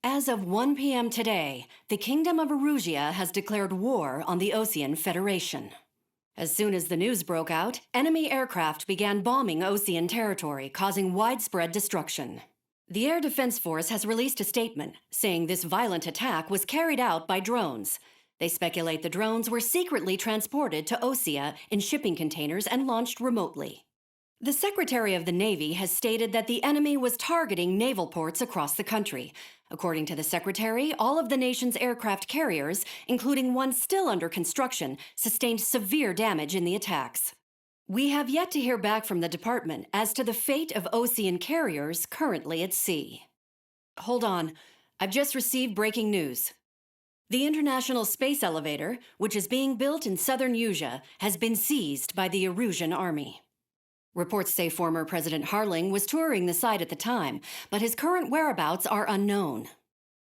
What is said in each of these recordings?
As of 1 p.m. today, the Kingdom of Erusia has declared war on the Osean Federation. As soon as the news broke out, enemy aircraft began bombing Osean territory, causing widespread destruction. The Air Defense Force has released a statement saying this violent attack was carried out by drones. They speculate the drones were secretly transported to Osea in shipping containers and launched remotely. The Secretary of the Navy has stated that the enemy was targeting naval ports across the country. According to the Secretary, all of the nation's aircraft carriers, including one still under construction, sustained severe damage in the attacks. We have yet to hear back from the department as to the fate of Osean carriers currently at sea. Hold on, I've just received breaking news. The International Space Elevator, which is being built in southern Usea, has been seized by the Erusian army. Reports say former President Harling was touring the site at the time, but his current whereabouts are unknown.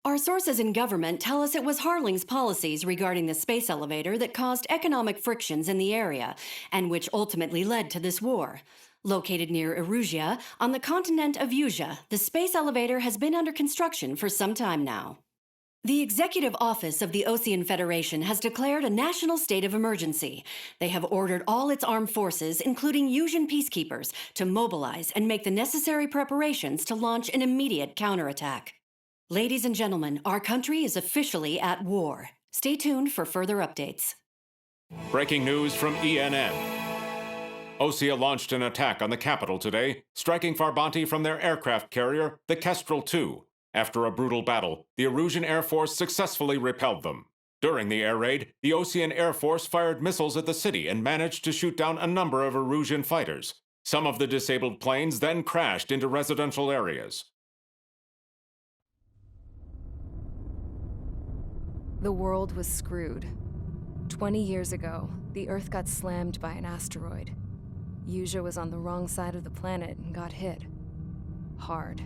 Our sources in government tell us it was Harling's policies regarding the space elevator that caused economic frictions in the area, and which ultimately led to this war. Located near Erusia, on the continent of Usea, the space elevator has been under construction for some time now. The Executive Office of the Osean Federation has declared a national state of emergency. They have ordered all its armed forces, including Usian peacekeepers, to mobilize and make the necessary preparations to launch an immediate counterattack. Ladies and gentlemen, our country is officially at war. Stay tuned for further updates. Breaking news from ENN. Osea launched an attack on the capital today, striking Farbanti from their aircraft carrier, the Kestrel II. After a brutal battle, the Erusian Air Force successfully repelled them. During the air raid, the Osean Air Force fired missiles at the city and managed to shoot down a number of Erusian fighters. Some of the disabled planes then crashed into residential areas. The world was screwed. 20 years ago, the Earth got slammed by an asteroid. Usea was on the wrong side of the planet and got hit. Hard.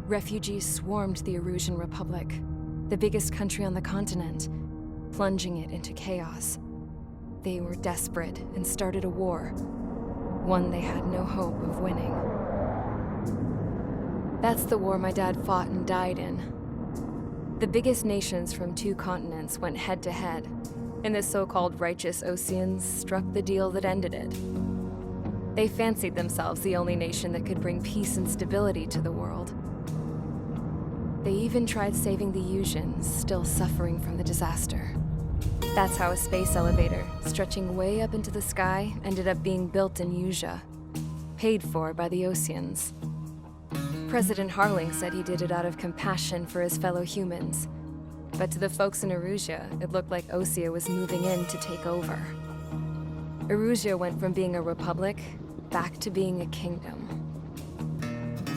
Refugees swarmed the Erusian Republic, the biggest country on the continent, plunging it into chaos. They were desperate and started a war, one they had no hope of winning. That's the war my dad fought and died in. The biggest nations from 2 continents went head-to-head, and the so-called righteous Oseans struck the deal that ended it. They fancied themselves the only nation that could bring peace and stability to the world. They even tried saving the Usians, still suffering from the disaster. That's how a space elevator, stretching way up into the sky, ended up being built in Usea, paid for by the Oseans. President Harling said he did it out of compassion for his fellow humans. But to the folks in Erusia, it looked like Osea was moving in to take over. Erusia went from being a republic back to being a kingdom.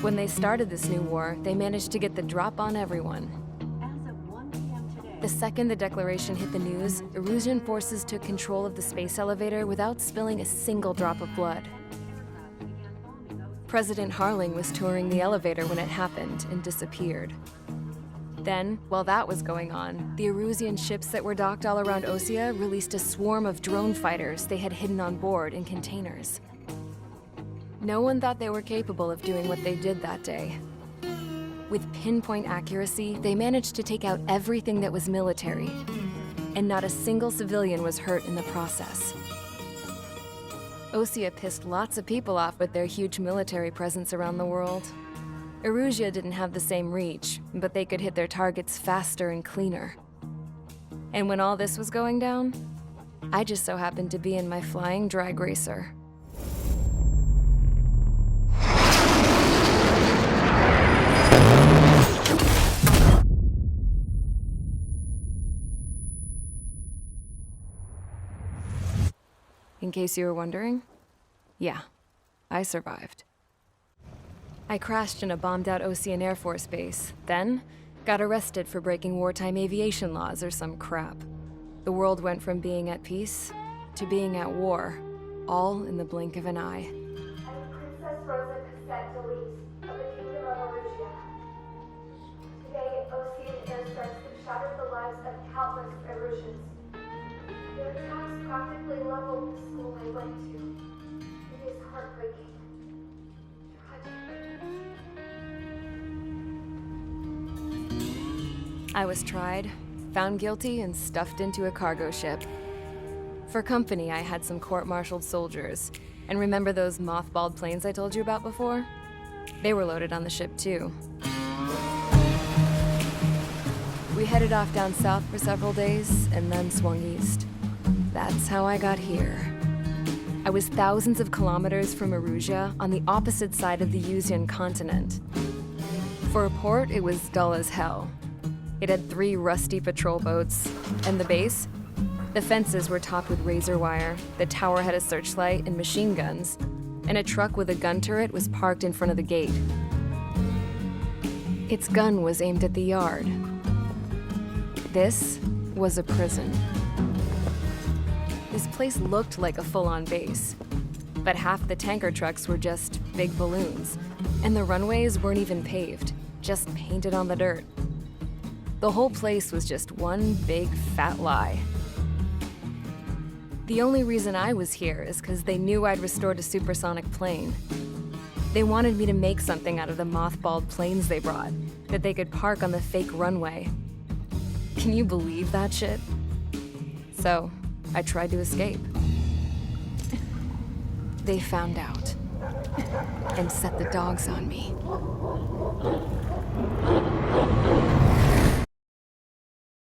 When they started this new war, they managed to get the drop on everyone. As of 1 p.m. today, The second the declaration hit the news, Erusian forces took control of the space elevator without spilling a single drop of blood. President Harling was touring the elevator when it happened and disappeared. Then, while that was going on, the Erusian ships that were docked all around Osea released a swarm of drone fighters they had hidden on board in containers. No one thought they were capable of doing what they did that day. With pinpoint accuracy, they managed to take out everything that was military, and not a single civilian was hurt in the process. Osea pissed lots of people off with their huge military presence around the world. Erusia didn't have the same reach, but they could hit their targets faster and cleaner. And when all this was going down, I just so happened to be in my flying drag racer. In case you were wondering, yeah, I survived. I crashed in a bombed-out Osean Air Force base, then got arrested for breaking wartime aviation laws or some crap. The world went from being at peace to being at war, all in the blink of an eye. I'm Princess Rosa Cassette Delise of the Kingdom of Erusia. Today, Osean airstrikes have shattered the lives of countless Erusians. Their attacks practically leveled the school I went to. It is heartbreaking. Tragic. I was tried, found guilty, and stuffed into a cargo ship. For company, I had some court-martialed soldiers. And remember those mothballed planes I told you about before? They were loaded on the ship, too. We headed off down south for several days, and then swung east. That's how I got here. I was thousands of kilometers from Erusia, on the opposite side of the Yuzian continent. For a port, it was dull as hell. It had 3 rusty patrol boats, and the base? The fences were topped with razor wire, the tower had a searchlight and machine guns, and a truck with a gun turret was parked in front of the gate. Its gun was aimed at the yard. This was a prison. This place looked like a full-on base, but half the tanker trucks were just big balloons, and the runways weren't even paved, just painted on the dirt. The whole place was just one big fat lie. The only reason I was here is because they knew I'd restored a supersonic plane. They wanted me to make something out of the mothballed planes they brought, that they could park on the fake runway. Can you believe that shit? So, I tried to escape. They found out and set the dogs on me.